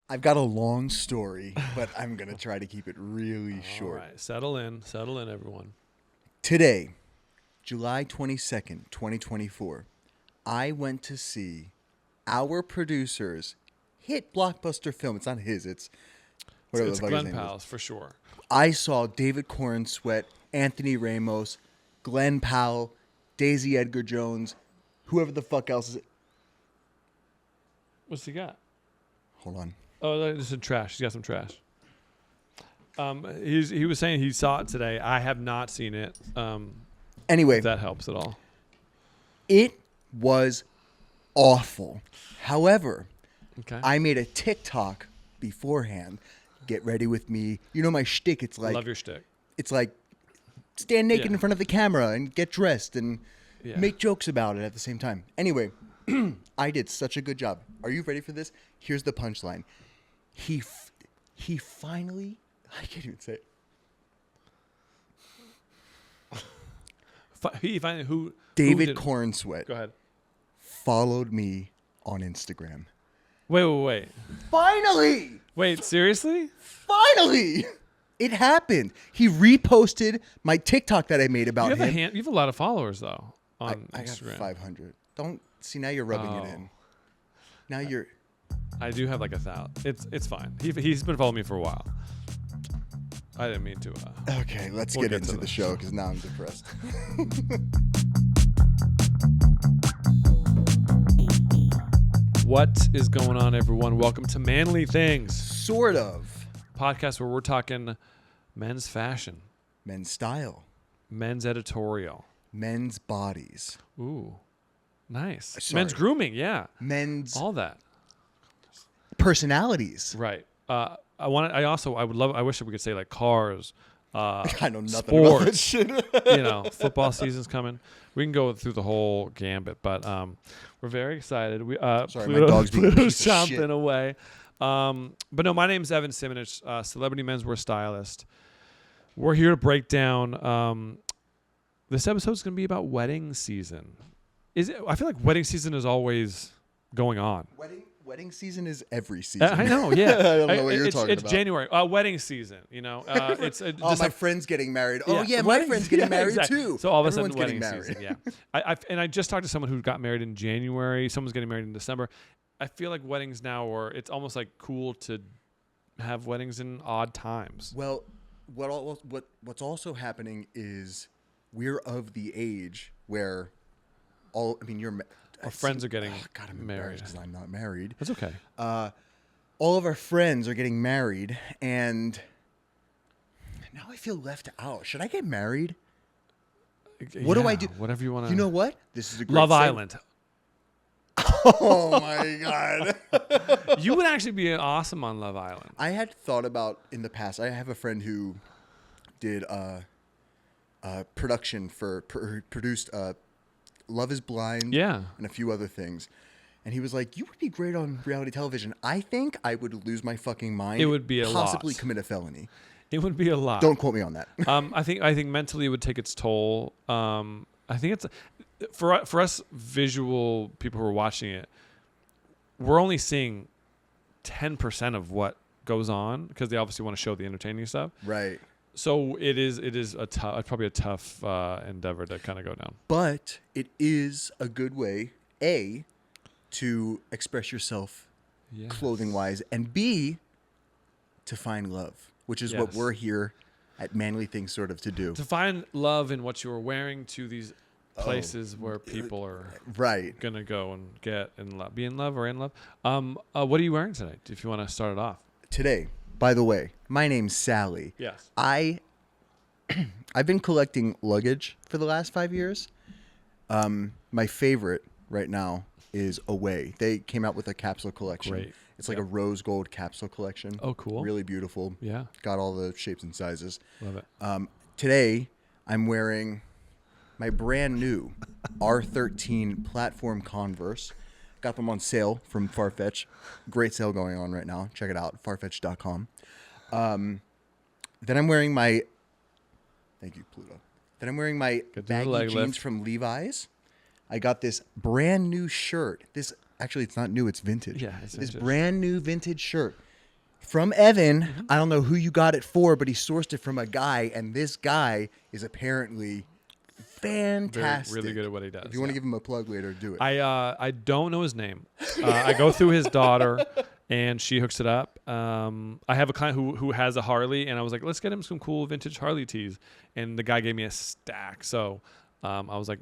I've got a long story, but I'm going to try to keep it really short. All right, settle in, everyone. Today, July 22nd, 2024, I went to see our producer's hit blockbuster film. It's not his, it's whatever It's the fuck his Glenn name is. Powell's for sure. I saw David Corenswet, Anthony Ramos, Glenn Powell, Daisy Edgar Jones, whoever the fuck else is it. What's he got? Hold on. Oh, there's some trash. He's got some trash. He was saying he saw it today. I have not seen it. Anyway, If that helps at all. it was awful. However, Okay. I made a TikTok beforehand. Get ready with me. You know my shtick. It's like Love your shtick. it's like stand naked Yeah. in front of the camera and get dressed and Yeah. make jokes about it at the same time. Anyway, I did such a good job. Are you ready for this? Here's the punchline. He finally, I can't even say it. He finally who David did- Cornsweat Go ahead. followed me on Instagram. Wait. Wait, seriously? Finally! It happened. He reposted my TikTok that I made about You have him. you have a lot of followers though on I got Instagram. 500. Don't see now you're rubbing it in. Now you're I do have like 1,000. It's fine. He's been following me for a while. I didn't mean to. okay. Let's We'll get get to into the this. show because now I'm depressed. What is going on, everyone? Welcome to Manly Things, Sort of. podcast where we're talking men's fashion, Men's style, men's editorial. men's bodies, Ooh, nice. Sorry. Men's grooming, yeah, men's all that. personalities. Right. I wish we could say like cars. I know nothing about that sports. shit. Football season's coming. We can go through the whole gambit, but we're very excited. Sorry, my dog's being a Pluto's piece of shit. chomping away. But no, my name's Evan Simonich, celebrity menswear stylist. We're here to break down. This episode's going to be about wedding season. I feel like wedding season is always going on. Wedding season is every season. I know, yeah. I don't know what you're talking it's about. January, wedding season. It's Oh, just my a- friend's getting married. Oh, yeah, my wedding- friend's getting yeah, married exactly. too. So all of a sudden, Everyone's wedding getting married. season. Yeah, I just talked to someone who got married in January. Someone's getting married in December. I feel like weddings now it's almost like cool to have weddings in odd times. Well, what's also happening is we're of the age where Our friends are getting God, I'm married. embarrassed because I'm not married. That's okay. All of our friends are getting married, and now I feel left out. Should I get married? What do I do? Whatever you want to. You know what? This is a great Love segue. Island. Oh my God. You would actually be awesome on Love Island. I had thought about in the past. I have a friend who did production produced Love Is Blind, Yeah. and a few other things. And he was like, "You would be great on reality television." I think I would lose my fucking mind. It would be a possibly lot. commit a felony. It would be a lot. Don't quote me on that. I think mentally it would take its toll. I think it's for us visual people who are watching it. We're only seeing 10% of what goes on because they obviously want to show the entertaining stuff. Right. So it is probably a tough endeavor to kind of go down. But it is a good way, A, to express yourself Yes. clothing wise, and B, to find love, which is what Yes. we're here at Manly Things sort of to do. To find love in what you are wearing to these places where people are Right. gonna go and get in love, be in love or in love. What are you wearing today? If you want to start it off. Today, by the way, my name's Sally. Yes. I've been collecting luggage for the last 5 years. My favorite right now is Away. They came out with a capsule collection. Great. It's like a rose gold capsule collection. Oh, cool. Really beautiful. Yeah. Got all the shapes and sizes. Love it. Today, I'm wearing my brand new R13 platform Converse. Got them on sale from Farfetch. Great sale going on right now. Check it out, farfetch.com. Then I'm wearing my... Thank you, Pluto. Then I'm wearing my Good to the baggy leg jeans lift. from Levi's. I got this brand new shirt. Actually, it's not new. It's vintage. Yeah, it's This vintage. brand new vintage shirt From Evan. I don't know who you got it for, but he sourced it from a guy, and this guy is apparently fantastic. Really good at what he does. If you want to give him a plug later, do it. I don't know his name. I go through his daughter, and she hooks it up. I have a client who has a Harley, and I was like, let's get him some cool vintage Harley tees. And the guy gave me a stack. So I was like,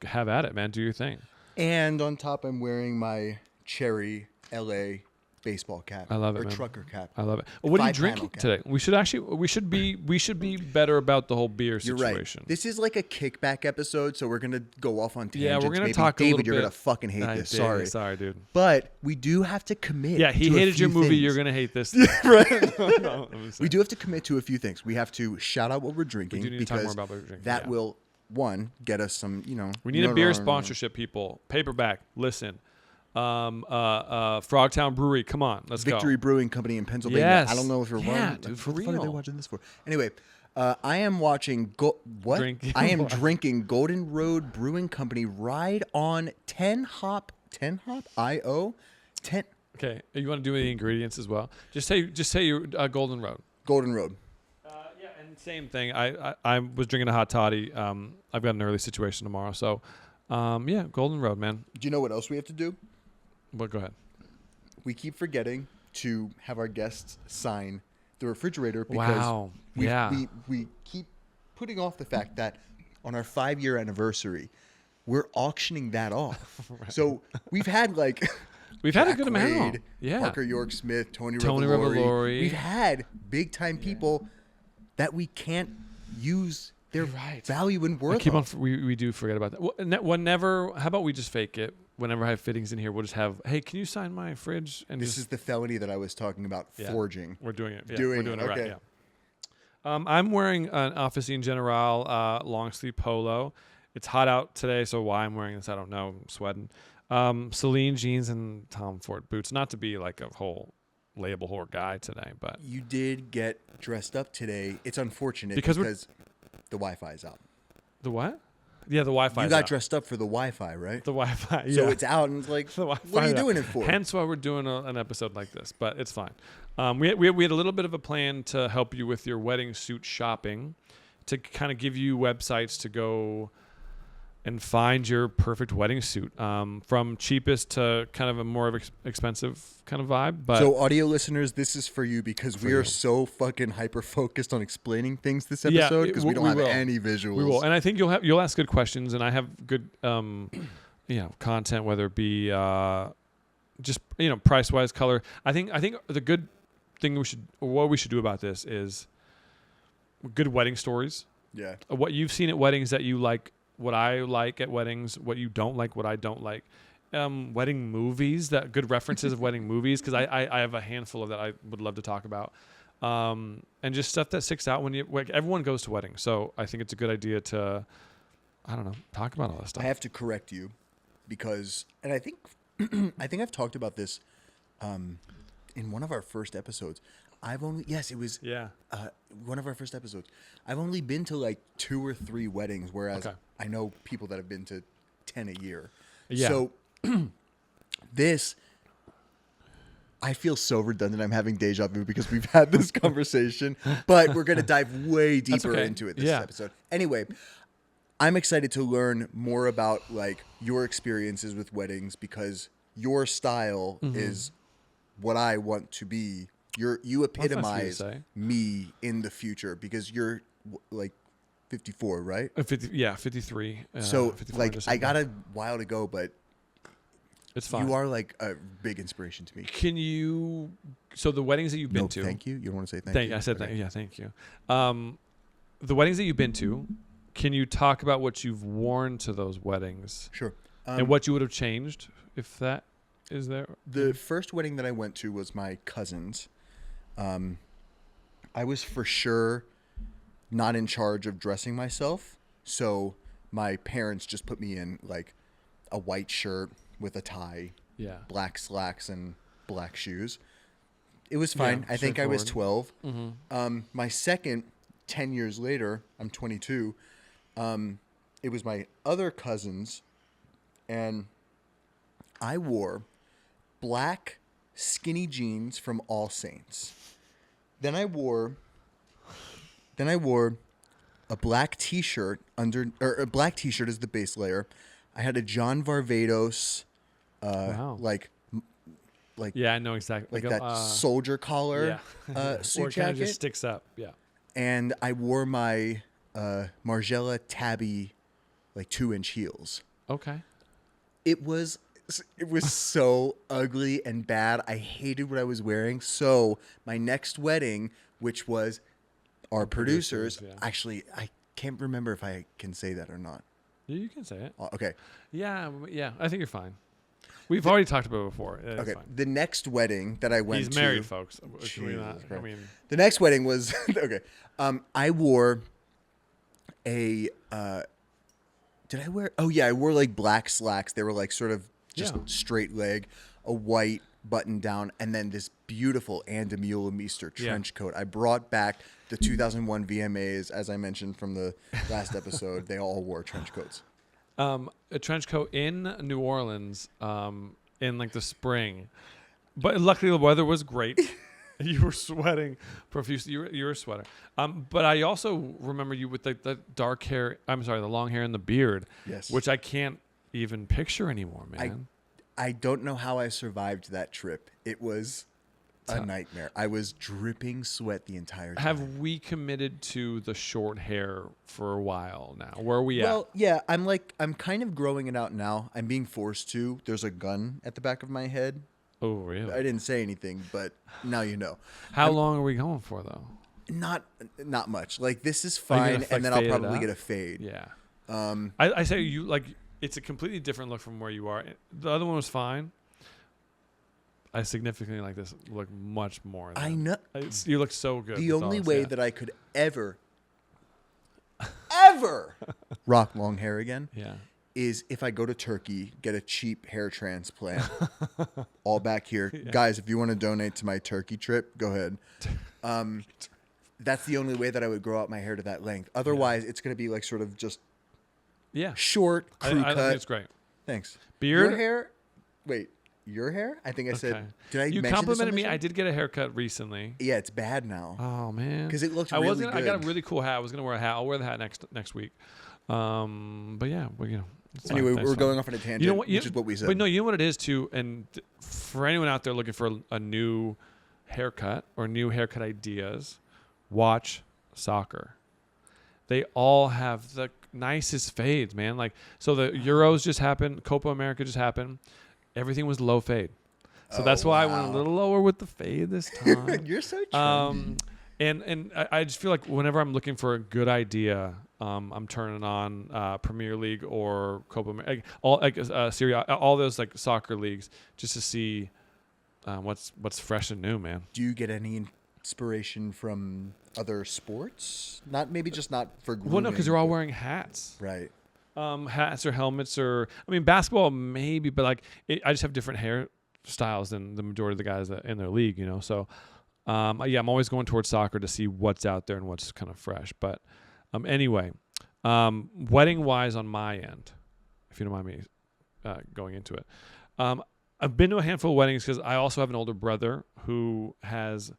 have at it, man. Do your thing. And on top, I'm wearing my cherry LA baseball cap. I love it, or man. trucker cap. I love it. What are you 5-panel drinking cap. today? We should be better about the whole beer You're situation. right. This is like a kickback episode, so we're gonna go off on tangents. Yeah, we're gonna Maybe talk a David, little you're bit. gonna fucking hate I this. did. Sorry, dude. but we do have to commit. Yeah, he to a hated your few movie. things. You're gonna hate this. Right. No, We do have to commit to a few things. We have to shout out what we're drinking We do need to talk because more about what we're drinking, that yeah. will get us some. We need a beer sponsorship, people. Paperback. Listen. Frogtown Brewery. Come on, let's Victory go. Brewing Company in Pennsylvania. Yes. I don't know if you're Yeah, one. dude, for what the fuck are they real. watching this for? Anyway, I am watching. Drinking I am what? drinking Golden Road Brewing Company Ride on 10 hop IO 10 Okay, you want to do the ingredients as well? Just say you're Golden Road. Golden Road. Yeah, and same thing. I was drinking a hot toddy. I've got an early situation tomorrow, so yeah, Golden Road, man. Do you know what else we have to do? But go ahead. We keep forgetting to have our guests sign the refrigerator because Wow. we keep putting off the fact that on our 5-year anniversary, we're auctioning that off. Right. So we've had like We've had a Jack good amount. Wade, Yeah. Parker York Smith, Tony Revolori. Revolori. We've had big time people that we can't use their Right. value and I worth. keep on. of. We do forget about that. Whenever, how about we just fake it? Whenever I have fittings in here, we'll just have. Hey, can you sign my fridge? And This just, is the felony that I was talking about. Yeah. Forging. We're doing it. Yeah, Doing we're doing it, it right. okay. Yeah. I'm wearing an Officine Generale long sleeve polo. It's hot out today, so why I'm wearing this, I don't know. I'm sweating. Celine jeans and Tom Ford boots. Not to be like a whole label whore guy today, but You did get dressed up today. It's unfortunate Because because the Wi-Fi is out. the what? Yeah, the Wi-Fi. You got dressed up for the Wi-Fi, right? the Wi-Fi. So yeah. it's out, and it's like, The what Wi-Fi are you out. doing it for? Hence why we're doing an episode like this, but it's fine. We had a little bit of a plan to help you with your wedding suit shopping, to kind of give you websites to go and find your perfect wedding suit, from cheapest to kind of a more expensive kind of vibe. But So audio listeners, this is for you because we are you. so fucking hyper focused on explaining things this Yeah, episode because we don't have will. any visuals. we will, and I think you'll ask good questions, and I have good content, whether it be just price wise, color. I think the good thing what we should do about this is good wedding stories. Yeah. What you've seen at weddings that you like, what I like at weddings, what you don't like, what I don't like. Wedding movies, that good references of wedding movies, because I have a handful of that I would love to talk about. And just stuff that sticks out when everyone goes to weddings. So I think it's a good idea to, I don't know, talk about all this stuff. I have to correct you because, and I think I've talked about this in one of our first episodes. Yeah. One of our first episodes. I've only been to like 2 or 3 weddings, whereas Okay. I know people that have been to 10 a year. Yeah. So I feel so redundant. I'm having deja vu because we've had this conversation, but we're going to dive way deeper okay. into it this Yeah. episode. Anyway, I'm excited to learn more about like your experiences with weddings because your style is what I want to be. You nice of you to epitomize say. me in the future because you're like 54, right? 53. So 54 like I December. got a while to go, but It's fine. you are like a big inspiration to me. Can you? So the weddings that you've been No, to. thank you. You don't want to say thank you? I said Okay. thank. Yeah, thank you. The weddings that you've been to. Can you talk about what you've worn to those weddings Sure. and what you would have changed if that is there? The first wedding that I went to was my cousin's. I was for sure not in charge of dressing myself, so my parents just put me in like a white shirt with a tie, Yeah. black slacks, and black shoes. It was fine. Yeah, I think I was straightforward. 12. My second, 10 years later, I'm 22. It was my other cousin's, and I wore black skinny jeans from All Saints. Then I wore a black T-shirt or a black T-shirt as the base layer. I had a John Varvatos, Wow. like Yeah, I know exactly. like that soldier collar suit or it kind jacket. of just sticks up. Yeah. And I wore my Margiela Tabby, like 2-inch heels. Okay. It was so ugly and bad. I hated what I was wearing. So my next wedding, which was our producers, yeah. actually, I can't remember if I can say that or not. You can say it. Okay. Yeah. I think you're fine. We've already talked about it before. It's Okay. fine. The next wedding that I went to. He's married, folks. Should we Jesus not? I Christ. mean, The next wedding was okay. I wore a. Did I wear? Oh yeah, I wore like black slacks. They were like sort of just straight leg, a white button down, and then this beautiful Andemula Meester trench coat. I brought back the 2001 VMAs, as I mentioned from the last episode. They all wore trench coats. a trench coat in New Orleans in like the spring, but luckily the weather was great. You were sweating profusely. You were a sweater. But I also remember you with the dark hair. I'm sorry, the long hair and the beard. Yes. Which I can't even picture anymore, man. I don't know how I survived that trip. It was a nightmare. I was dripping sweat the entire time. Have we committed to the short hair for a while now? Where are we at? Well, yeah, I'm kind of growing it out now. I'm being forced to. There's a gun at the back of my head. Oh, really? I didn't say anything, but now you know. How long are we going for, though? Not much. Like, this is Are you fine, gonna, and then fade I'll it probably out? get a fade. Yeah. I say you like it's a completely different look from where you are. The other one was fine. I significantly like this look much more. I know. You look so good. The only way that I could ever rock long hair again is if I go to Turkey, get a cheap hair transplant, all back here. Yeah. Guys, if you want to donate to my Turkey trip, go ahead. That's the only way that I would grow out my hair to that length. Otherwise, it's going to be like sort of just short, crew cut. I think it's great. Thanks. Beard? Your hair? Wait, your hair? I think I said. Did I You mention complimented this me. I did get a haircut recently. Yeah, it's bad now. Oh man, because it looked really good. I got a really cool hat. I was gonna wear a hat. I'll wear the hat next week. But yeah, well, you know. Anyway, we're going off on a tangent, which is what we said. But no, you know what it is too. And for anyone out there looking for a new haircut or new haircut ideas, watch soccer. They all have the nicest fades, man. Like, so the Euros just happened, Copa America just happened. Everything was low fade. So that's why I went a little lower with the fade this time. You're so trendy. And I just feel like whenever I'm looking for a good idea, I'm turning on Premier League or Copa America, Serie A, all those like soccer leagues, just to see what's fresh and new, man. Do you get any inspiration from other sports? Not for grooming. Well, no, because they're all wearing hats. Right. Hats or helmets or basketball maybe, but like I just have different hairstyles than the majority of the guys in their league, you know. So I'm always going towards soccer to see what's out there and what's kind of fresh. But anyway, wedding wise on my end, if you don't mind me going into it, I've been to a handful of weddings because I also have an older brother who has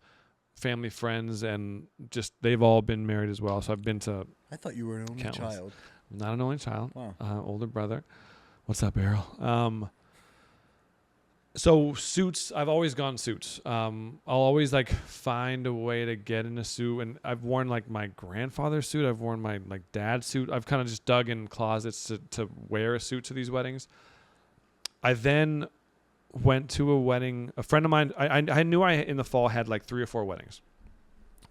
family friends and just they've all been married as well. So I've been to. I thought you were an only child. I'm not an only child. Wow. Older brother. What's up, Errol? So suits, I've always gone suits. I'll always like find a way to get in a suit, and I've worn like my grandfather's suit. I've worn my like dad's suit. I've kind of just dug in closets to wear a suit to these weddings. I then went to a wedding. A friend of mine, I knew I in the fall had like 3 or 4 weddings.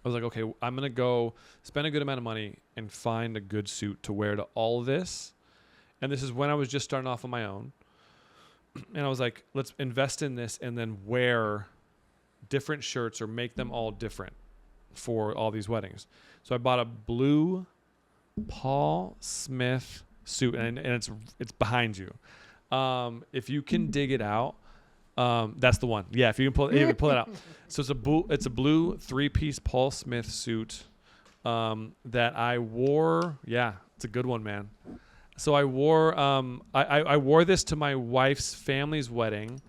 I was like, okay, I'm going to go spend a good amount of money and find a good suit to wear to all of this. And this is when I was just starting off on my own. And I was like, let's invest in this and then wear different shirts or make them all different for all these weddings. So I bought a blue Paul Smith suit, and it's behind you. If you can dig it out, that's the one. Yeah, if you can pull it out. So it's a blue 3-piece Paul Smith suit that I wore. Yeah, it's a good one, man. So I wore I wore this to my wife's family's wedding.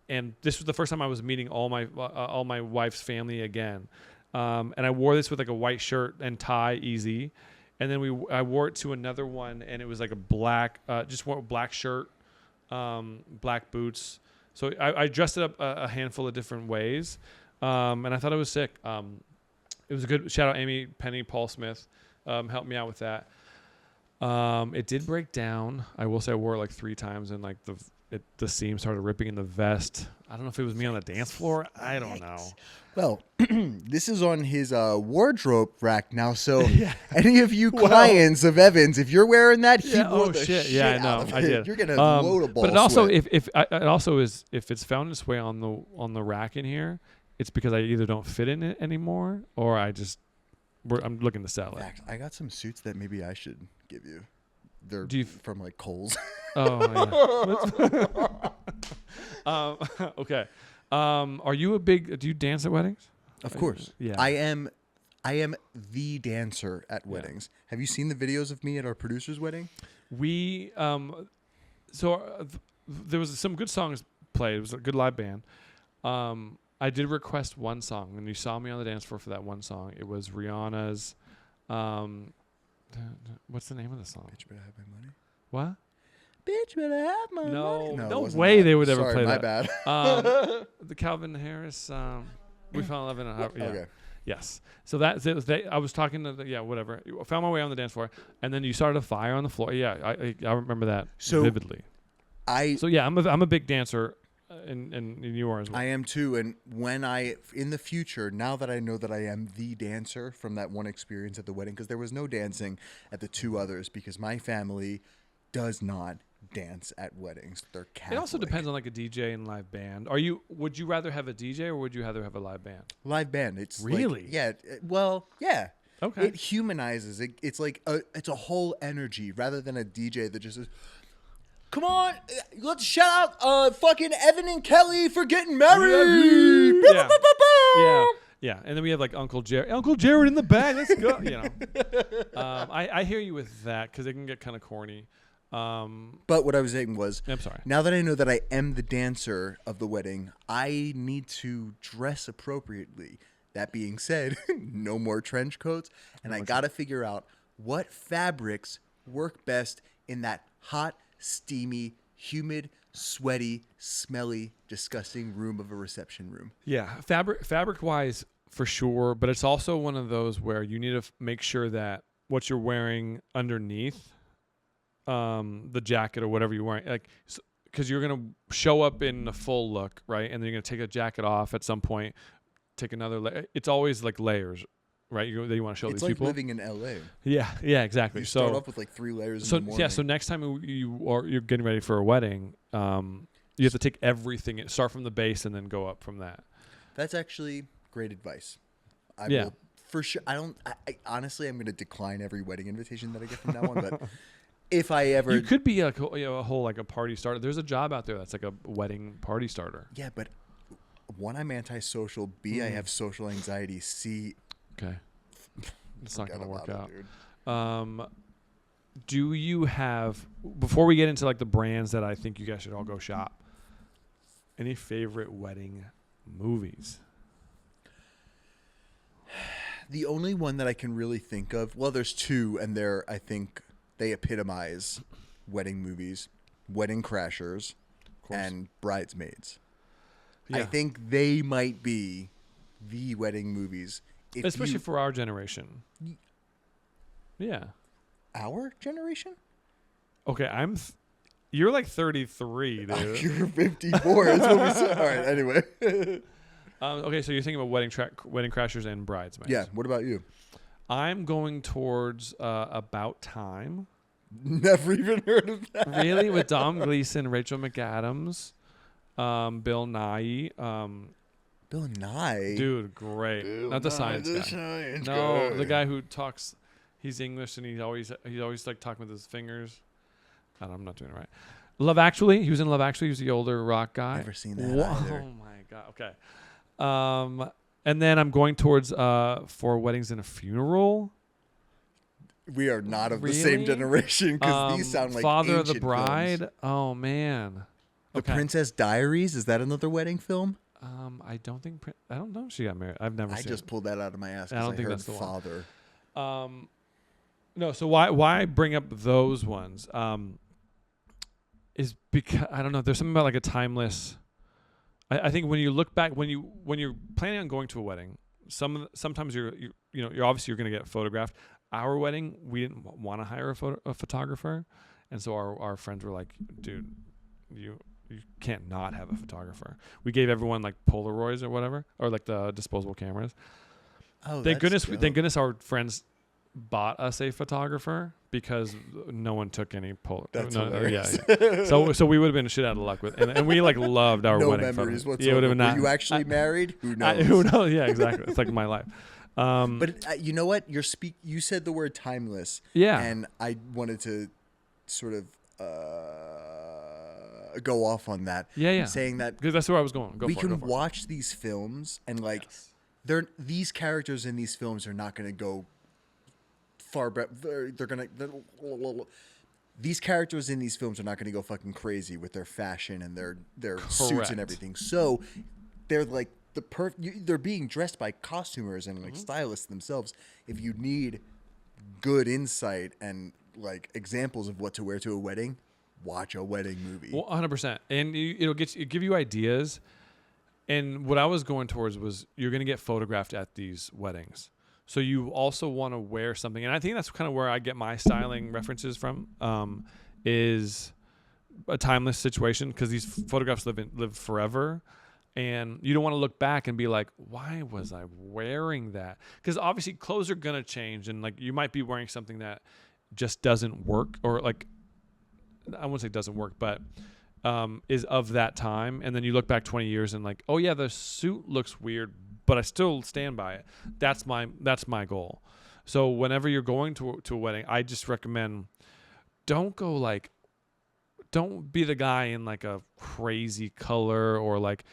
and this was the first time I was meeting all my wife's family again. And I wore this with like a white shirt and tie, easy. And then I wore it to another one, and it was like a black, just wore a black shirt, black boots. So I dressed it up a handful of different ways, and I thought it was sick. It was a good shout out. Amy, Penny, Paul Smith helped me out with that. It did break down. I will say I wore it like 3 times, and like the seam started ripping in the vest. I don't know if it was me on the dance floor. I don't know. Well, this is on his wardrobe rack now. So any of you clients of Evan's, if you're wearing that, he wore the shit. Yeah, I know. out of I it. did. You're gonna load a ball. But it also, sweat. it also is, if it's found its way on the rack in here, it's because I either don't fit in it anymore, or I'm looking to sell it. Max, I got some suits that maybe I should give you. They're from like Kohl's. Oh, yeah. Okay. Are you do you dance at weddings? Of course. Yeah. I am the dancer at weddings. Have you seen the videos of me at our producer's wedding? We there was some good songs played. It was a good live band. I did request one song, and you saw me on the dance floor for that one song. It was Rihanna's what's the name of the song? Bitch, better have my money. What? Bitch, better have my money. No way they would ever play my that. bad. The Calvin Harris, We Fell in Love in a Heart. Yeah. Okay. Yes. So I was talking to whatever. I found my way on the dance floor, and then you started a fire on the floor. Yeah, I remember that vividly. I'm a big dancer, and you are as well. I am too. And when in the future, now that I know that I am the dancer from that one experience at the wedding, because there was no dancing at the 2 others, because my family does not dance at weddings. They're Catholic. It also depends on like a DJ and live band. Would you rather have a DJ or would you rather have a live band? Live band. It's really yeah. Okay. It humanizes. It's like it's a whole energy rather than a DJ that just says, "Come on, let's shout out fucking Evan and Kelly for getting married." Yeah, and then we have like Uncle Jared in the back. Let's go. I hear you with that because it can get kind of corny. But what I was saying was, I'm sorry. Now that I know that I am the dancer of the wedding, I need to dress appropriately. That being said, no more trench coats, and I got to figure out what fabrics work best in that hot, steamy, humid, sweaty, smelly, disgusting room of a reception room. Yeah, fabric wise for sure, but it's also one of those where you need to make sure that what you're wearing underneath the jacket or whatever you're wearing, like, because you're gonna show up in a full look, right? And then you're gonna take a jacket off at some point, take another layer. It's always like layers, right? You want to show it's these like people. living in LA. Yeah, exactly. You start off with like 3 layers. So in the morning. yeah, so next time you're getting ready for a wedding, you have to take everything, start from the base, and then go up from that. That's actually great advice. I will, for sure. I honestly, I'm going to decline every wedding invitation that I get from now on, but. If I ever... You could be a whole like a party starter. There's a job out there that's like a wedding party starter. Yeah, but 1, I'm antisocial. B, I have social anxiety. C... Okay. It's not going to work out. Do you have... Before we get into like the brands that I think you guys should all go shop, any favorite wedding movies? The only one that I can really think of... Well, there's 2, and I think... They epitomize wedding movies, Wedding Crashers, and Bridesmaids. Yeah. I think they might be the wedding movies. Especially for our generation. Yeah. Our generation? Okay, you're like 33, dude. You're 54. That's what we said. All right, anyway. Okay, so you're thinking about Wedding Crashers and Bridesmaids. Yeah, what about you? I'm going towards About Time. Never even heard of that. Really? With Dom Gleason, Rachel McAdams, Bill Nighy. Bill Nighy? Dude, great. Bill Not the Nye, science guy. No, the guy who talks, he's English and he's always like talking with his fingers. I'm not doing it right. Love Actually. He was in Love Actually. He was the older rock guy. Never seen that either. Oh, my God. Okay. And then I'm going towards For Weddings and a Funeral. We are not of the same generation because these sound like Father ancient of the Bride. films. Oh man, The Okay. Princess Diaries, is that another wedding film? I don't know if she got married. I've never I seen just pulled that out of my ass I because don't I think heard that's the one. Father. No, so why bring up those ones? Is because I don't know. There's something about like a timeless. I think when you look back, when you're planning on going to a wedding, sometimes you're obviously you're going to get photographed. Our wedding, we didn't want to hire a photographer, and so our friends were like, "Dude, you can't not have a photographer." We gave everyone like Polaroids or whatever, or like the disposable cameras. Oh, Thank that's goodness! dope. Thank goodness our friends bought us a photographer because no one took any That's no, hilarious. yeah. So we would have been shit out of luck with, and we like loved our No wedding memories photos. whatsoever. Yeah, it would have been Were not. you actually married? Who knows? Who knows? Yeah, exactly. It's like my life. But you know what? You said the word timeless. Yeah. And I wanted to sort of go off on that. Yeah. Saying that Because that's where I was going. we can watch these films and like Yes. these characters in these films are not going to go far. These characters in these films are not going to go fucking crazy with their fashion and their suits Correct. and everything. So they're like they're being dressed by costumers and like stylists themselves. If you need good insight and like examples of what to wear to a wedding, watch a wedding movie. Well, 100%, and it'll give you ideas. And what I was going towards was you're going to get photographed at these weddings, so you also want to wear something. And I think that's kind of where I get my styling references from. Is a timeless situation because these photographs live forever. And you don't want to look back and be like, why was I wearing that? Because obviously clothes are going to change. And like you might be wearing something that just doesn't work, or like, I won't say doesn't work, but is of that time. And then you look back 20 years and like, oh yeah, the suit looks weird, but I still stand by it. That's my goal. So whenever you're going to a wedding, I just recommend don't be the guy in like a crazy color or like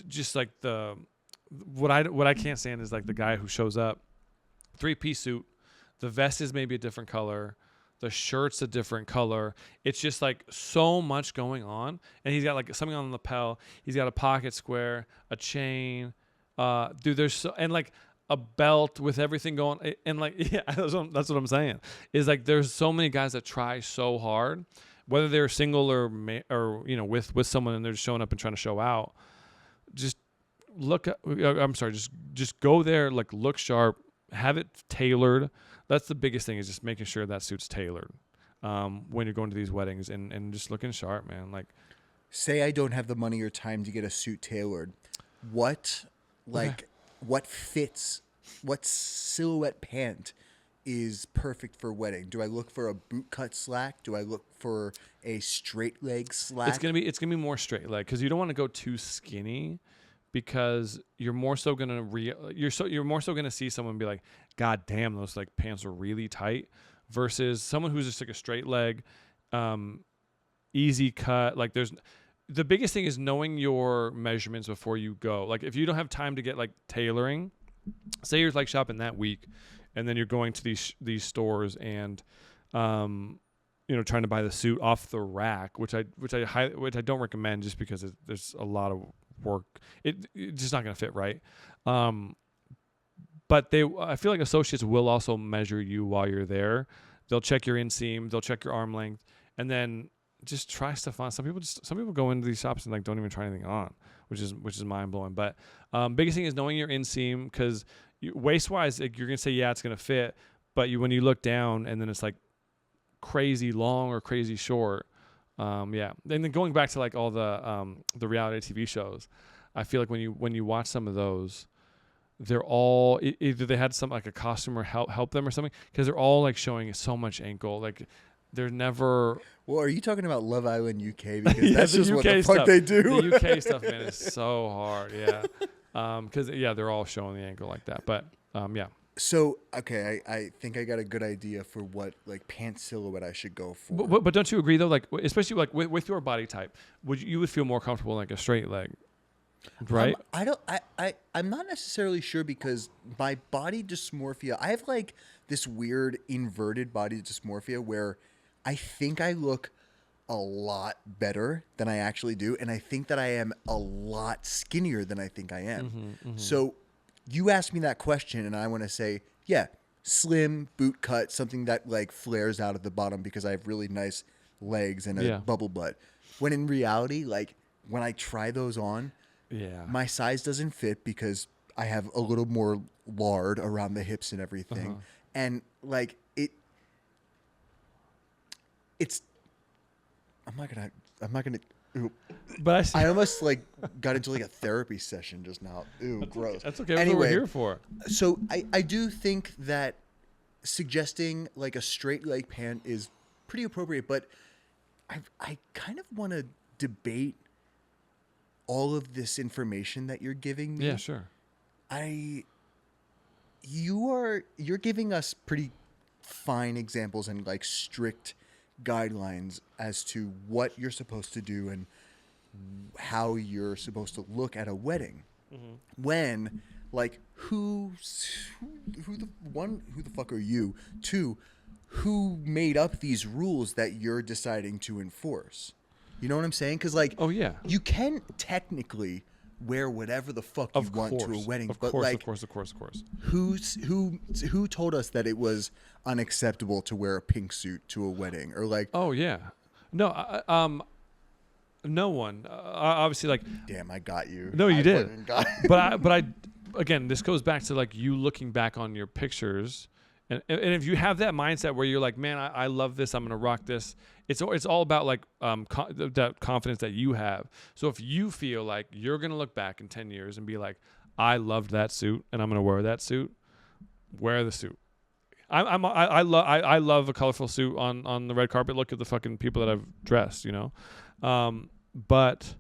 just like what I can't stand is like the guy who shows up 3-piece suit, the vest is maybe a different color, the shirt's a different color. It's just like so much going on, and he's got like something on the lapel. He's got a pocket square, a chain, dude. There's and like a belt with everything going, and like yeah, that's what I'm saying. Is like there's so many guys that try so hard, whether they're single or with someone and they're just showing up and trying to show out. Just just go there, like look sharp, have it tailored. That's the biggest thing, is just making sure that suit's tailored when you're going to these weddings and just looking sharp, man. Like, say I don't have the money or time to get a suit tailored. What fits, what silhouette pant is perfect for wedding? Do I look for a boot cut slack? Do I look for a straight leg slack? it's gonna be more straight leg because you don't want to go too skinny, because you're more so gonna see someone be like, God damn, those like pants are really tight, versus someone who's just like a straight leg, easy cut. Like the biggest thing is knowing your measurements before you go. Like if you don't have time to get like tailoring, say you're like shopping that week, and then you're going to these stores and trying to buy the suit off the rack, which I don't recommend, just because there's a lot of work. It's just not going to fit right. But I feel like associates will also measure you while you're there. They'll check your inseam, they'll check your arm length, and then just try stuff on. Some people go into these shops and like don't even try anything on, which is mind blowing. But biggest thing is knowing your inseam, because waist wise, like, you're gonna say yeah, it's gonna fit, but when you look down and then it's like crazy long or crazy short. Yeah. And then going back to like all the reality TV shows, I feel like when you watch some of those, they're all either they had some like a costumer help them or something, because they're all like showing so much ankle. Like they're never. Well, are you talking about Love Island UK? Because Yeah, that's just UK what the stuff. fuck they do. The UK stuff, man, is so hard. Yeah. Because they're all showing the ankle like that. But yeah. So, okay, I think I got a good idea for what like pant silhouette I should go for. But don't you agree though? Like especially like with your body type, you would feel more comfortable in like a straight leg, right? I'm not necessarily sure, because my body dysmorphia, I have like this weird inverted body dysmorphia where I think I look a lot better than I actually do. And I think that I am a lot skinnier than I think I am. So you asked me that question and I want to say, yeah, slim, boot cut, something that like flares out at the bottom because I have really nice legs and a bubble butt. When in reality, like when I try those on, my size doesn't fit because I have a little more lard around the hips and everything. And like it's, I'm not gonna. Ooh. But I almost like got into like a therapy session just now. Ooh, gross. That's okay. That's what we're here for. So I do think that suggesting like a straight leg pant is pretty appropriate, but I kind of want to debate all of this information that you're giving me. Yeah, sure. You're giving us pretty fine examples and like strict guidelines as to what you're supposed to do and how you're supposed to look at a wedding. When like who the fuck are you? Two, who made up these rules that you're deciding to enforce? You know what I'm saying? Because like, you can technically wear whatever the fuck you want to a wedding, of but course, like, of course. who told us that it was unacceptable to wear a pink suit to a wedding or like? Oh yeah, no, no one. Obviously, like, damn, I got you. No, you did. But I, again, this goes back to like you looking back on your pictures. And if you have that mindset where you're like, man, I love this, I'm gonna rock this. It's all about like that confidence that you have. So if you feel like you're gonna look back in 10 years and be like, I loved that suit and I'm gonna wear that suit, wear the suit. I love a colorful suit on the red carpet. Look at the fucking people that I've dressed, you know. But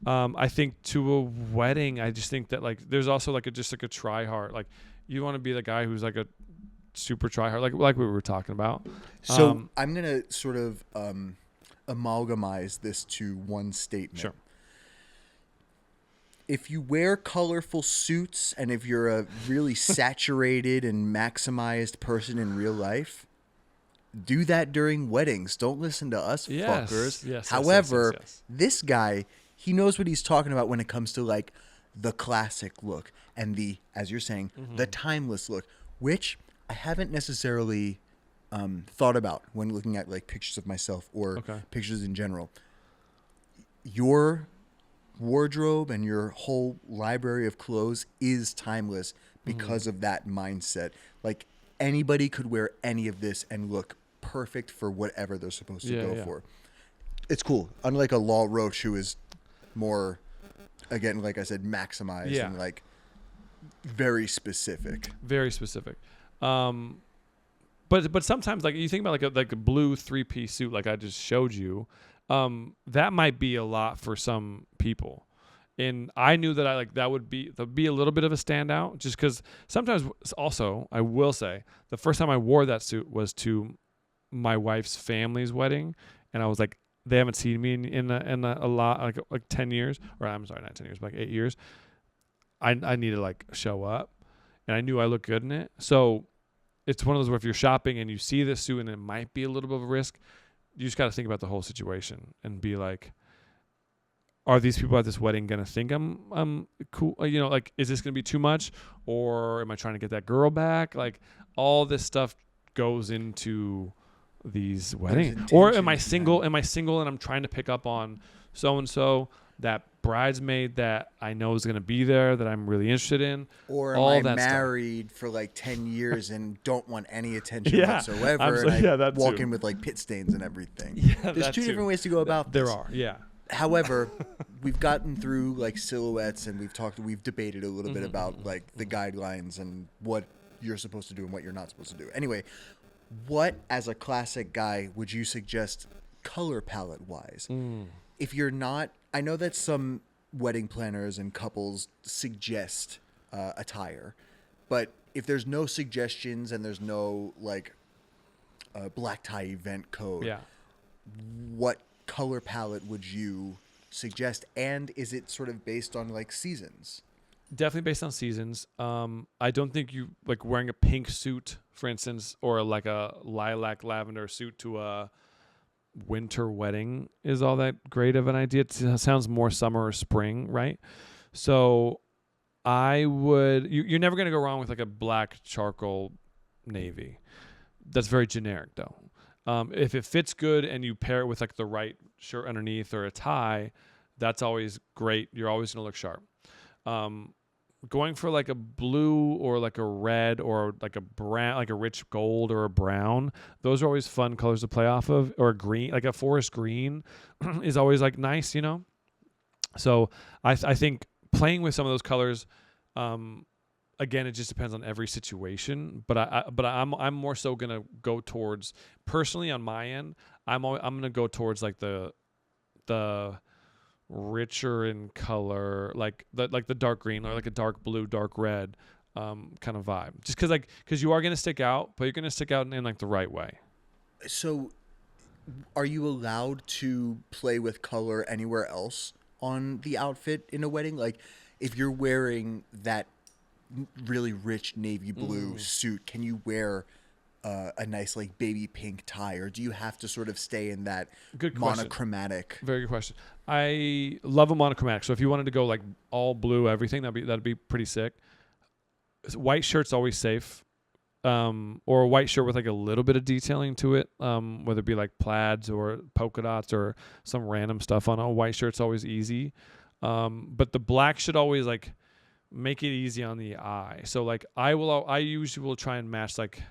I think to a wedding, I just think that like there's also like just like a try hard. Like you want to be the guy who's like a super try hard, like we were talking about. So I'm gonna sort of amalgamize this to one statement. Sure. If you wear colorful suits and if you're a really saturated and maximized person in real life, do that during weddings. Don't listen to us fuckers. Yes, However, yes. this guy, he knows what he's talking about when it comes to like the classic look and the, as you're saying, the timeless look, which I haven't necessarily thought about when looking at like pictures of myself or pictures in general. Your wardrobe and your whole library of clothes is timeless because of that mindset. Like anybody could wear any of this and look perfect for whatever they're supposed to go for. It's cool. Unlike a Law Roach who is more, again, like I said, maximized and like very specific. Very specific. But sometimes like you think about like a blue 3-piece suit like I just showed you, that might be a lot for some people. And I knew that that would be a little bit of a standout just because sometimes also I will say the first time I wore that suit was to my wife's family's wedding. And I was like, they haven't seen me in a lot, like 10 years, or I'm sorry, not 10 years, but like 8 years. I need to like show up and I knew I looked good in it. So it's one of those where if you're shopping and you see this suit and it might be a little bit of a risk, you just got to think about the whole situation and be like, are these people at this wedding going to think I'm cool? You know, like, is this going to be too much or am I trying to get that girl back? Like all this stuff goes into these weddings. Or am I single? Am I single and I'm trying to pick up on so-and-so, that bridesmaid that I know is going to be there that I'm really interested in? Or am I married for like 10 years and don't want any attention whatsoever? And I walk in with like pit stains and everything. There's two different ways to go about this. There are, yeah. However, we've gotten through like silhouettes and we've debated a little bit about like the guidelines and what you're supposed to do and what you're not supposed to do. Anyway, what as a classic guy would you suggest color palette wise? If you're not, I know that some wedding planners and couples suggest attire, but if there's no suggestions and there's no like black tie event code, what color palette would you suggest? And is it sort of based on like seasons? Definitely based on seasons. I don't think you like wearing a pink suit, for instance, or like a lilac lavender suit to a winter wedding is all that great of an idea. It sounds more summer or spring, right? So I would. You're never gonna go wrong with like a black charcoal navy. That's very generic though. If it fits good and you pair it with like the right shirt underneath or a tie, that's always great. You're always gonna look sharp. Going for like a blue or like a red or like a brown, like a rich gold or a brown, those are always fun colors to play off of. Or green, like a forest green is always like nice, you know? So I think playing with some of those colors, again, it just depends on every situation. But I'm more so gonna go towards, personally on my end, I'm gonna go towards like the richer in color, like the dark green or like a dark blue, dark red, kind of vibe. Just because you are gonna stick out, but you're gonna stick out in like the right way. So, are you allowed to play with color anywhere else on the outfit in a wedding? Like, if you're wearing that really rich navy blue suit, can you wear a nice like baby pink tie, or do you have to sort of stay in that monochromatic? Very good question. I love a monochromatic. So if you wanted to go like all blue, everything, that'd be pretty sick. White shirt's always safe, or a white shirt with like a little bit of detailing to it, whether it be like plaids or polka dots or some random stuff on a white shirt's always easy. But the black should always like make it easy on the eye. So like I usually will try and match like,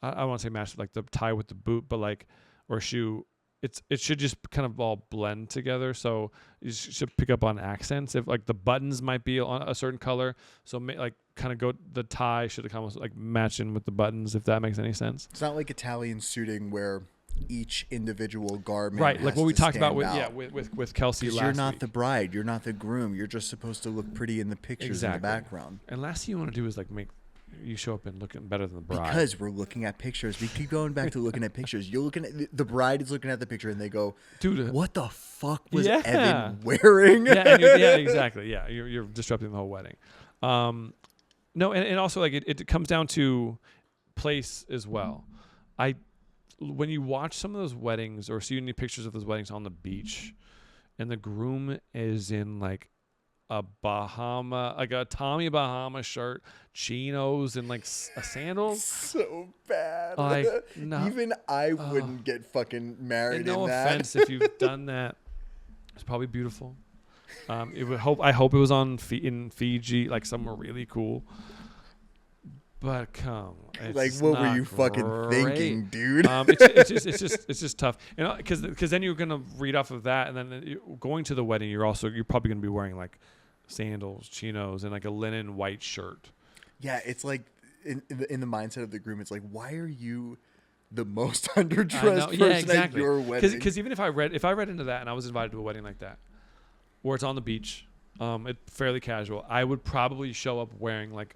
I want to say match like the tie with the boot, but like, or shoe. It should just kind of all blend together. So you should pick up on accents. If like the buttons might be on a certain color, so like kind of go, the tie should come like matching with the buttons, if that makes any sense. It's not like Italian suiting where each individual garment, right? Like what we talked about with Kelsey last week. You're not the bride. You're not the groom. You're just supposed to look pretty in the pictures in the background. And last thing you want to do is like make you show up and looking better than the bride. Because we're looking at pictures. We keep going back to looking at pictures. You're looking at the bride is looking at the picture and they go, "Dude, what the fuck was Evan wearing?" Yeah, exactly. Yeah, you're disrupting the whole wedding. No, and also like it comes down to place as well. When you watch some of those weddings or see any pictures of those weddings on the beach, and the groom is in like a Tommy Bahama shirt, chinos, and like a sandals. So bad. Like, no, even I wouldn't get fucking married. No in that. offense if you've done that. It's probably beautiful. I hope it was in Fiji, like somewhere really cool. But like, what were you fucking thinking, dude? It's just tough, and because then you're gonna read off of that, and then going to the wedding, you're probably gonna be wearing like sandals, chinos, and like a linen white shirt. Yeah, it's like in the mindset of the groom, it's like, why are you the most underdressed person at your wedding? Because even if I read into that and I was invited to a wedding like that, where it's on the beach, it's fairly casual, I would probably show up wearing like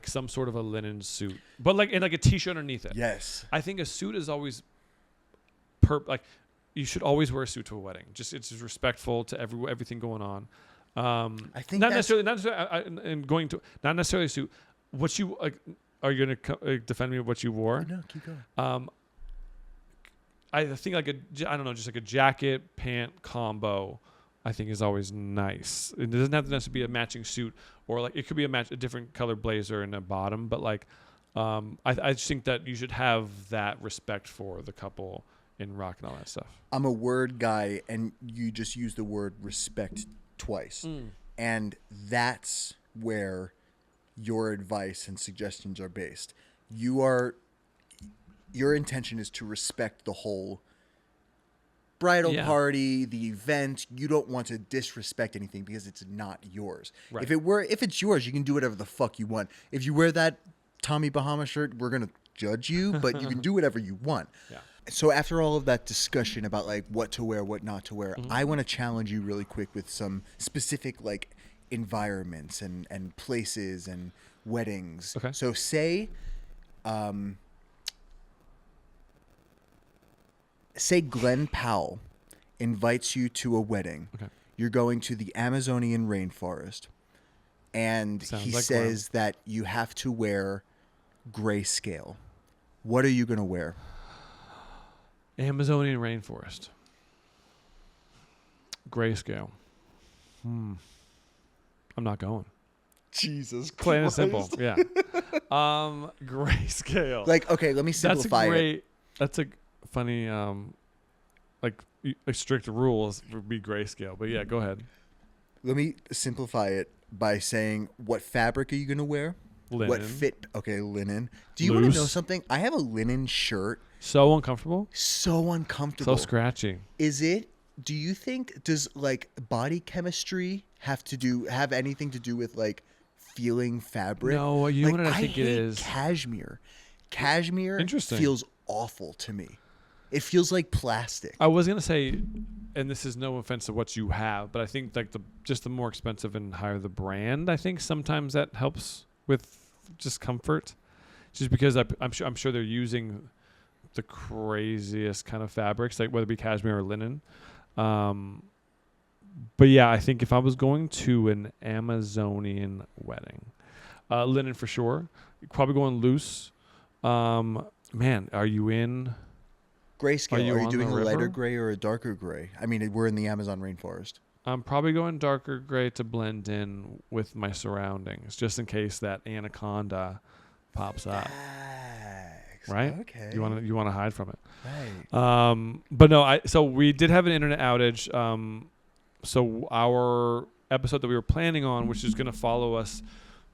some sort of a linen suit, but like in like a t-shirt underneath it. Yes, I think a suit is always like you should always wear a suit to a wedding. Just it's just respectful to everything going on. I think not necessarily and going to not necessarily a suit. What you like? Are you gonna defend me with what you wore? No, keep going. I think like I don't know, just like a jacket pant combo, I think is always nice. It doesn't have to necessarily be a matching suit, or like it could be a different color blazer and a bottom. But like, I just think that you should have that respect for the couple in rock and all that stuff. I'm a word guy, and you just use the word respect twice, and that's where your advice and suggestions are based. Your intention is to respect the whole bridal party, the event. You don't want to disrespect anything because it's not yours. Right. If it's yours, you can do whatever the fuck you want. If you wear that Tommy Bahama shirt, we're gonna judge you, but you can do whatever you want. Yeah. So after all of that discussion about like what to wear, what not to wear, I want to challenge you really quick with some specific like environments and places and weddings. Okay. So say Glenn Powell invites you to a wedding. Okay. You're going to the Amazonian rainforest, and he says that you have to wear grayscale. What are you going to wear? Amazonian rainforest. Grayscale. I'm not going. Jesus Christ. Plain and simple. Yeah. Grayscale. Like, okay, let me simplify it. That's a funny, like strict rules would be grayscale. But yeah, go ahead. Let me simplify it by saying, what fabric are you going to wear? Linen. What fit? Okay, linen. Do you want to know Loose. something? I have a linen shirt. So uncomfortable. So uncomfortable. So scratchy. Is it? Do you think, does like body chemistry have anything to do with like feeling fabric? No, you know like, what I think it hate is? Cashmere. Cashmere Interesting. feels awful to me. It feels like plastic. I was gonna say, and this is no offense to what you have, but I think like the more expensive and higher the brand, I think sometimes that helps with just comfort. Just because I'm sure they're using the craziest kind of fabrics, like whether it be cashmere or linen. But yeah, I think if I was going to an Amazonian wedding, linen for sure. Probably going loose. Man, are you in? Grayscale. Are you on doing the a lighter river? gray or a darker gray? I mean, we're in the Amazon rainforest. I'm probably going darker gray to blend in with my surroundings, just in case that anaconda pops up. Thanks. Right? Okay. You want to hide from it. Right. But no, so we did have an internet outage. So our episode that we were planning on, which is going to follow us,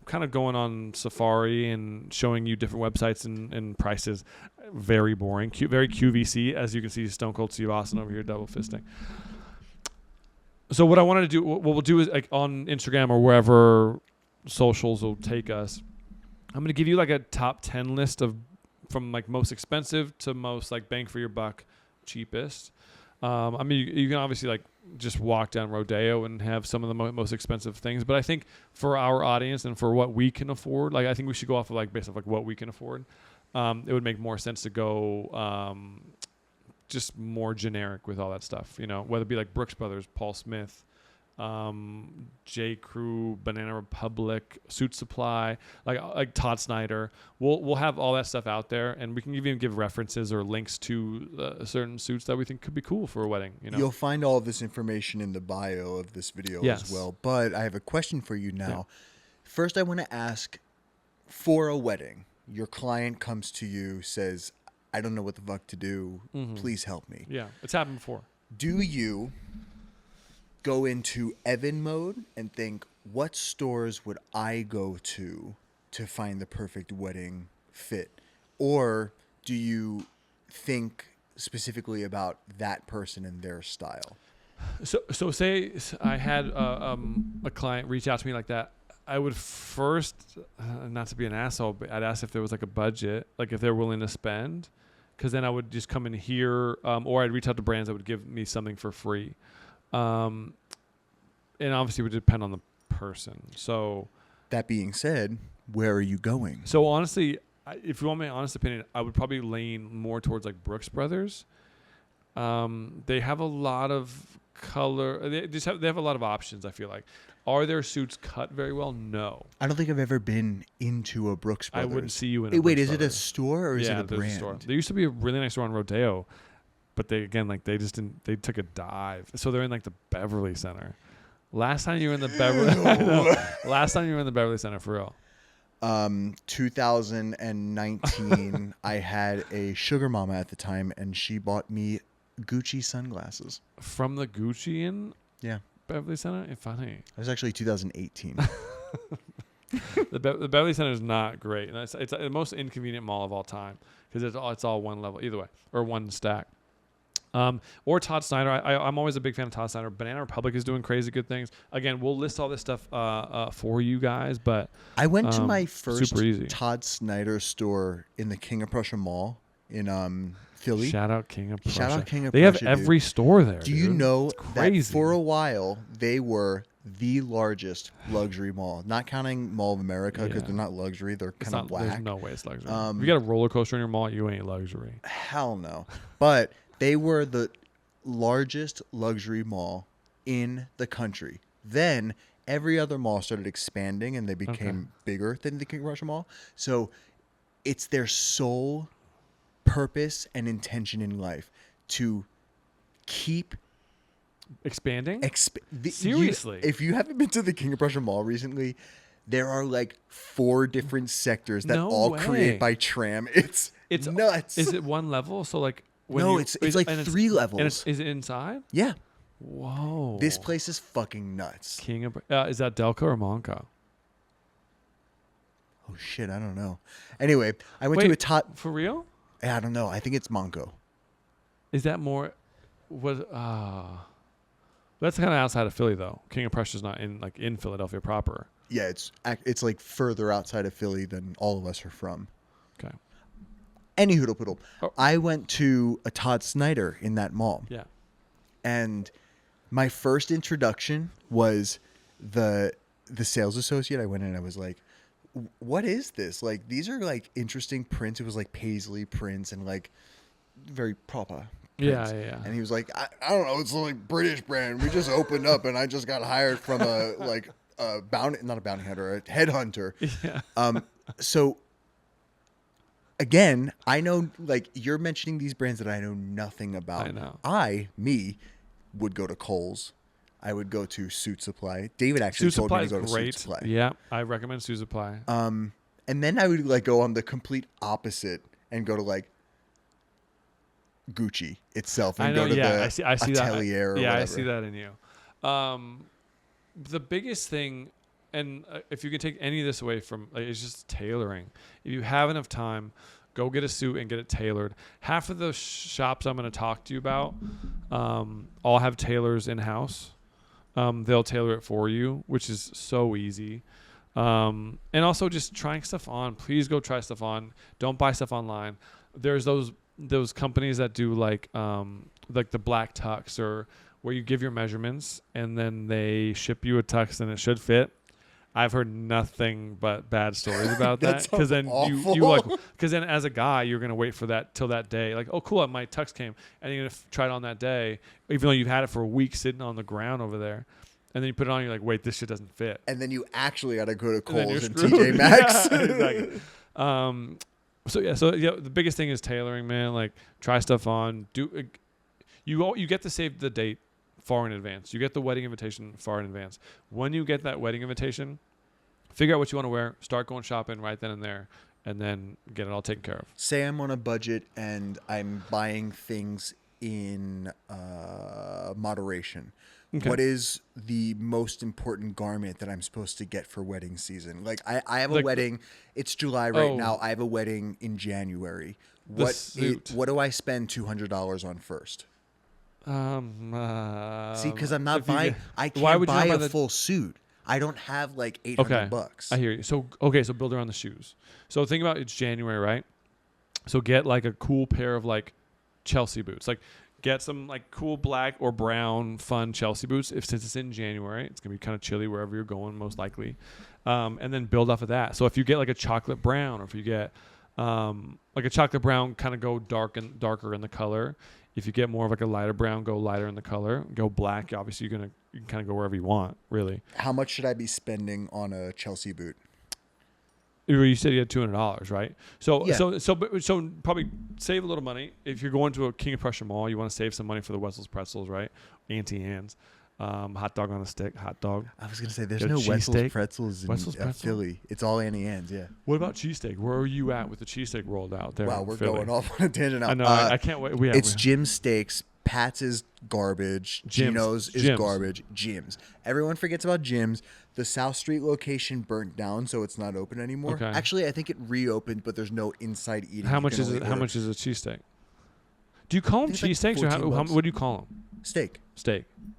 kind of going on safari and showing you different websites and prices, very boring, very QVC, as you can see. Stone Cold Steve Austin over here double fisting. So what I wanted to do, what we'll do is like on Instagram or wherever socials will take us, I'm going to give you like a top 10 list of from like most expensive to most like bang for your buck, cheapest. I mean, you can obviously like just walk down Rodeo and have some of the most expensive things, but I think for our audience and for what we can afford, like I think we should go off of like based off like what we can afford. It would make more sense to go just more generic with all that stuff, you know, whether it be like Brooks Brothers, Paul Smith, J. Crew, Banana Republic, Suit Supply, like Todd Snyder. We'll have all that stuff out there, and we can even give references or links to certain suits that we think could be cool for a wedding. You know, You'll find all of this information in the bio of this video as well. But I have a question for you now. Yeah. First, I want to ask, for a wedding, your client comes to you, says, I don't know what the fuck to do. Mm-hmm. Please help me. Yeah, it's happened before. Do you go into Evan mode and think, what stores would I go to find the perfect wedding fit? Or do you think specifically about that person and their style? So say I had a client reach out to me like that. I would first, not to be an asshole, but I'd ask if there was like a budget, like if they're willing to spend, because then I would just come in here, or I'd reach out to brands that would give me something for free. And obviously it would depend on the person. So that being said, where are you going? So honestly, if you want my honest opinion, I would probably lean more towards like Brooks Brothers. They have a lot of color. They have a lot of options, I feel like. Are their suits cut very well? No. I don't think I've ever been into a Brooks Brothers. I wouldn't see you in a Wait, Brooks is it a Brothers. store or is it a brand? Store. There used to be a really nice store on Rodeo, but they just didn't. They took a dive. So they're in like the Beverly Center. Last time you were in the Beverly, last time you were in the Beverly Center for real. 2019, I had a sugar mama at the time, and she bought me Gucci sunglasses. From the Gucci in Beverly Center? It's funny. It was actually 2018. The Beverly Center is not great. And it's the most inconvenient mall of all time because it's all one level either way or one stack. Or Todd Snyder. I'm always a big fan of Todd Snyder. Banana Republic is doing crazy good things. Again, we'll list all this stuff for you guys. But I went to my first super Todd Snyder store in the King of Prussia Mall in Philly. Shout out King of Prussia. Shout out King of They Prussia. They have every store there. Do you know that crazy. for a while they were the largest luxury mall? Not counting Mall of America because they're not luxury. They're kind of whack. There's no way it's luxury. If you got a roller coaster in your mall, you ain't luxury. Hell no. But they were the largest luxury mall in the country. Then every other mall started expanding and they became bigger than the King of Prussia Mall. So it's their sole purpose and intention in life to keep Expanding? Seriously. If you haven't been to the King of Prussia Mall recently, there are like 4 different sectors that all create by tram. It's nuts. Is it one level? So like it's like 3 levels. Is it inside? Yeah. Whoa. This place is fucking nuts. King of is that Delco or Monco? Oh shit, I don't know. Anyway, I went to a Todd. For real? I don't know. I think it's Monco. Is that more? That's kind of outside of Philly though. King of Prussia's not in Philadelphia proper. Yeah, it's like further outside of Philly than all of us are from. Okay. Any hoodle poodle. Oh. I went to a Todd Snyder in that mall. Yeah. And my first introduction was the sales associate. I went in and I was like, what is this? Like, these are like interesting prints. It was like paisley prints and like very proper prints. Yeah. And he was like, I don't know. It's like British brand. We just opened up and I just got hired from not a bounty hunter, a headhunter. Yeah. So again, I know, like, you're mentioning these brands that I know nothing about. I know. Me would go to Kohl's. I would go to Suit Supply. David actually told me to go to Suit Supply. Yeah, I recommend Suit Supply. And then I would like go on the complete opposite and go to like Gucci itself and go to the I see Atelier or whatever. I see that in you. The biggest thing, and if you can take any of this away from, it's just tailoring. If you have enough time, go get a suit and get it tailored. Half of the shops I'm going to talk to you about all have tailors in-house. They'll tailor it for you, which is so easy. And also just trying stuff on. Please go try stuff on. Don't buy stuff online. There's those companies that do like the black tux, or where you give your measurements and then they ship you a tux and it should fit. I've heard nothing but bad stories about that. Because then because then as a guy, you're gonna wait for that till that day. Like, oh cool, my tux came, and you're gonna try it on that day, even though you've had it for a week sitting on the ground over there. And then you put it on, you're like, wait, this shit doesn't fit. And then you actually got to go to Kohl's and TJ Maxx. Yeah, exactly. So the biggest thing is tailoring, man. Like, try stuff on. You get to save the date far in advance. You get the wedding invitation far in advance. When you get that wedding invitation, figure out what you want to wear. Start going shopping right then and there, and then get it all taken care of. Say I'm on a budget and I'm buying things in moderation. Okay. What is the most important garment that I'm supposed to get for wedding season? Like, I have a wedding. It's July right now. I have a wedding in January. What do I spend $200 on first? See, because I'm not buying. I can't buy a full suit. I don't have like $800. I hear you. So build around the shoes. So think about it's January, right? So get like a cool pair of like Chelsea boots. Like, get some like cool black or brown fun Chelsea boots. Since it's in January, it's gonna be kind of chilly wherever you're going, most likely. And then build off of that. So if you get like a chocolate brown, or if you get like a chocolate brown, kind of go darker in the color. If you get more of like a lighter brown, go lighter in the color. Go black. Obviously, you can kind of go wherever you want, really. How much should I be spending on a Chelsea boot? You said you had $200, right? So probably save a little money. If you're going to a King of Prussia mall, you want to save some money for the Wetzel's pretzels, right? Auntie Anne's, hot dog on a stick, hot dog. I was gonna say there's no Wetzel's pretzels in Philly. It's all Auntie Anne's, yeah. What about cheesesteak? Where are you at with the cheesesteak rolled out there? Wow, we're going off on a tangent now. I know. I can't wait. It's Jim's Steaks. Pat's is garbage. Gino's is garbage. Jim's. Everyone forgets about Jim's. The South Street location burnt down, so it's not open anymore. Okay. Actually, I think it reopened, but there's no inside eating. How much is it? How much is a cheesesteak? Do you call them cheesesteaks, or what do you call them? Steak.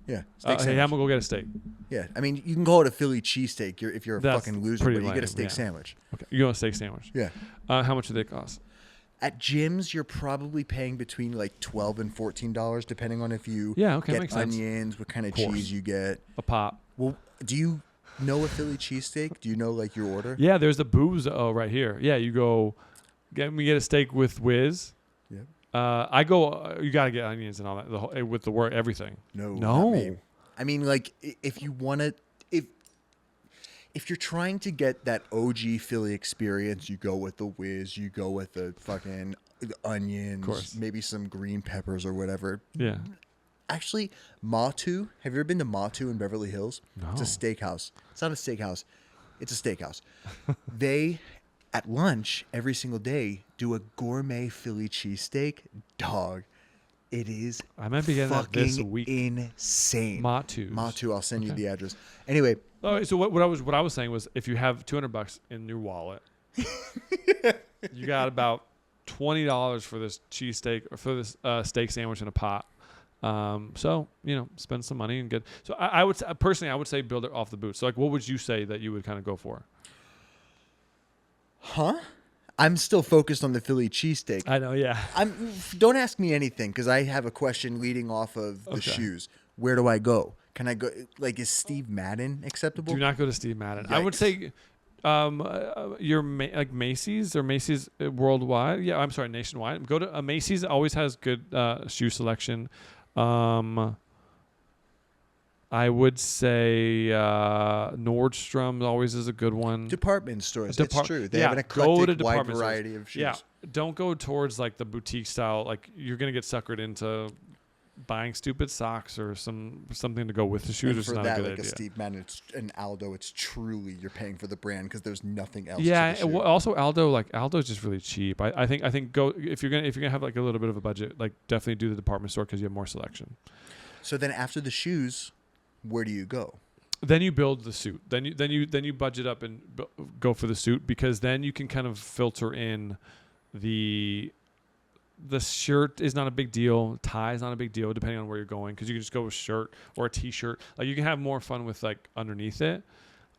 Yeah. Hey, I'm gonna go get a steak. Yeah, I mean, you can call it a Philly cheesesteak if you're a fucking loser, but you get a steak sandwich. Okay, you get a steak sandwich. Yeah. How much do they cost? At Jim's, you're probably paying between like $12 and $14, depending on if you get onions, sense. What kind of cheese you get. A pop. Well, do you know a Philly cheesesteak? Do you know like your order? Yeah, there's the booze. Oh, right here. Yeah, you go. Get a steak with whiz. Yeah. I go. You gotta get onions and all that. With the word everything. No. I mean, like if you want to, if you're trying to get that OG Philly experience, you go with the whiz, you go with the fucking onions, maybe some green peppers or whatever. Yeah. Actually, Matu, have you ever been to Matu in Beverly Hills? No. It's a steakhouse. It's not a steakhouse. It's a steakhouse. They, at lunch, every single day, do a gourmet Philly cheesesteak. Dog, it is I might be getting that this fucking week. insane. Matu, I'll send you the address. Anyway. Oh, so what I was saying was, if you have $200 in your wallet, you got about $20 for this cheesesteak or for this steak sandwich in a pot. So, spend some money and get. So I would personally, I would say build it off the boot. So like, what would you say that you would kind of go for? Huh? I'm still focused on the Philly cheesesteak. I know, yeah. Don't ask me anything because I have a question leading off of the shoes. Where do I go? Can I go? Like, is Steve Madden acceptable? Do not go to Steve Madden. Yikes. I would say, your like Macy's or Macy's worldwide. Yeah, I'm sorry, nationwide. Go to Macy's. Always has good shoe selection. I would say Nordstrom always is a good one. Department stores. That's true. They have an go to eclectic, wide department variety stores. of shoes. Yeah, don't go towards like the boutique style. Like you're gonna get suckered into buying stupid socks or something to go with the shoes. And It's for not that, a good like idea. a Steve Madden and Aldo, it's truly you're paying for the brand because there's nothing else. Yeah, to the shoe. also Aldo's just really cheap. I think go if you're gonna have like a little bit of a budget, like definitely do the department store because you have more selection. So then after the shoes, where do you go? Then you build the suit. Then you budget up and go for the suit because then you can kind of filter in the shirt is not a big deal. Tie is not a big deal depending on where you're going because you can just go with shirt or a t-shirt. Like you can have more fun with like underneath it,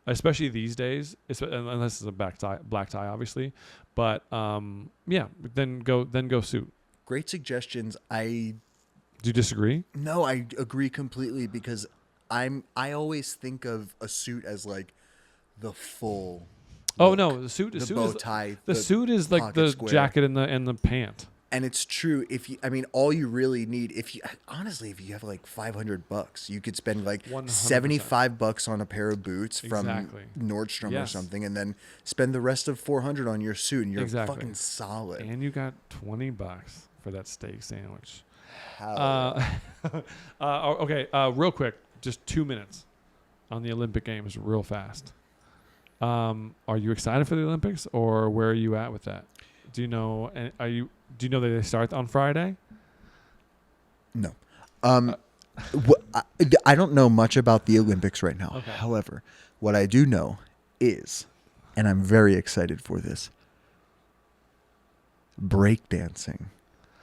especially these days. Unless it's a black tie, obviously. But yeah, then go suit. Great suggestions. Do you disagree? No, I agree completely because I always think of a suit as like the full. Oh look. no, the suit bow tie. The suit is like the square. jacket and the pant. And it's true. All you really need, if you have like $500, you could spend like 100%. $75 on a pair of boots from Exactly. Nordstrom or Yes. something, and then spend the rest of $400 on your suit, and you're Exactly. fucking solid. And you got $20 for that steak sandwich. Okay, real quick, just 2 minutes on the Olympic Games, real fast. Are you excited for the Olympics, or where are you at with that? Do you know? Do you know that they start on Friday? No. I don't know much about the Olympics right now. Okay. However, what I do know is, and I'm very excited for this, breakdancing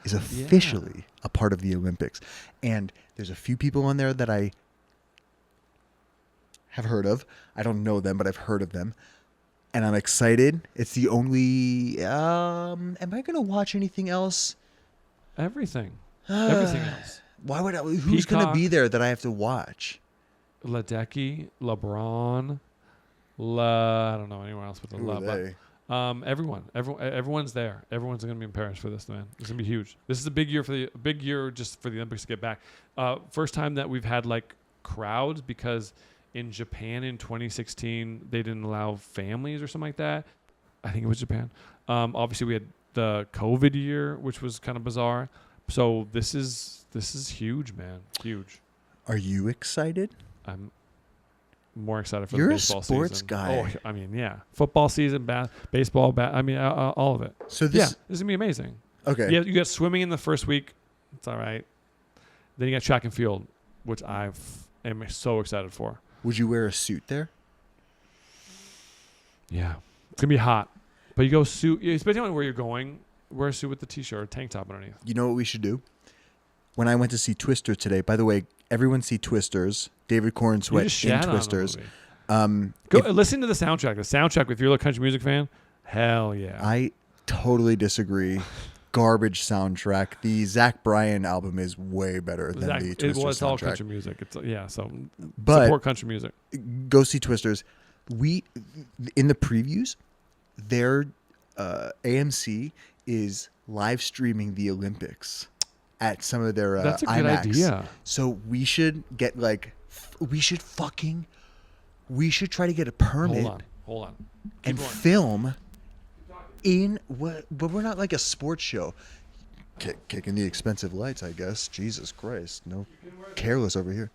is officially a part of the Olympics. And there's a few people on there that I have heard of. I don't know them, but I've heard of them. And I'm excited. It's the only... am I going to watch anything else? Everything else. Why would I? Who's going to be there that I have to watch? Ledecky, LeBron, I don't know anyone else with the Who are love. they? Everyone's there. Everyone's going to be in Paris for this, man. It's going to be huge. This is a big year just for the Olympics to get back. First time that we've had like crowds because in Japan in 2016 they didn't allow families or something like that. I think it was Japan. Obviously we had the COVID year, which was kind of bizarre. So this is huge, man. Huge. Are you excited? I'm more excited for You're the baseball season. a sports guy. Oh, I mean, yeah. Football season, baseball, I mean, all of it. So this is going to be amazing. Okay. Yeah, you got swimming in the first week. It's all right. Then you got track and field, which I am so excited for. Would you wear a suit there? Yeah. It's going to be hot. But you go suit, depending on where you're going, wear a suit with the t-shirt or tank top underneath. You know what we should do? When I went to see Twister today, by the way, everyone see Twisters. David Corn Sweat in Twisters. Go listen to the soundtrack. The soundtrack, if you're a country music fan, hell yeah. I totally disagree. Garbage soundtrack. The Zach Bryan album is way better than the Twister soundtrack. It's all country music. So but support country music. Go see Twisters. In the previews, their AMC is live streaming the Olympics at some of their That's a IMAX. good idea. So we should get we should fucking We should try to get a permit Hold on. and going. film in what? But we're not like a sports show. Kicking the expensive lights, I guess. Jesus Christ, no, careless over here.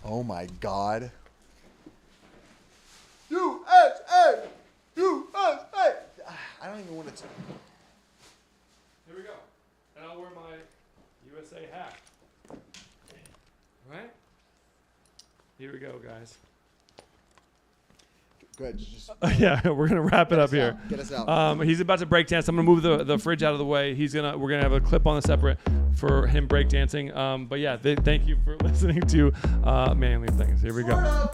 Oh my God. USA! USA! I don't even want to. Here we go. And I'll wear my USA hat. Right? Here we go, guys. Go ahead. Just Yeah, we're gonna wrap it up here. Get us out. He's about to break dance. I'm gonna move the fridge out of the way. We're gonna have a clip on the separate for him break dancing. But yeah, thank you for listening to Manly Things. Here we go.